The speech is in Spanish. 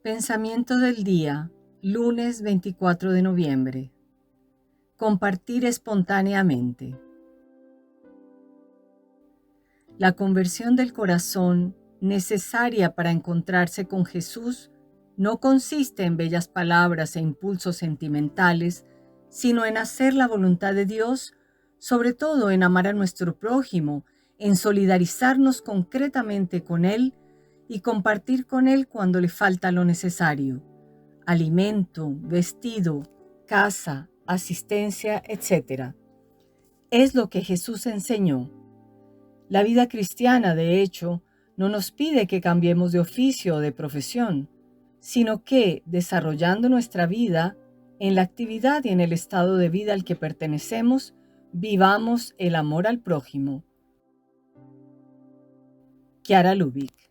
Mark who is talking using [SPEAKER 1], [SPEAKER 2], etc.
[SPEAKER 1] Pensamiento del día, lunes 24 de noviembre. Compartir espontáneamente. La conversión del corazón, necesaria para encontrarse con Jesús, no consiste en bellas palabras e impulsos sentimentales, sino en hacer la voluntad de Dios, sobre todo en amar a nuestro prójimo, en solidarizarnos concretamente con Él y compartir con Él cuando le falta lo necesario: alimento, vestido, casa, asistencia, etc. Es lo que Jesús enseñó. La vida cristiana, de hecho, no nos pide que cambiemos de oficio o de profesión, sino que, desarrollando nuestra vida, en la actividad y en el estado de vida al que pertenecemos, vivamos el amor al prójimo. Chiara Lubich.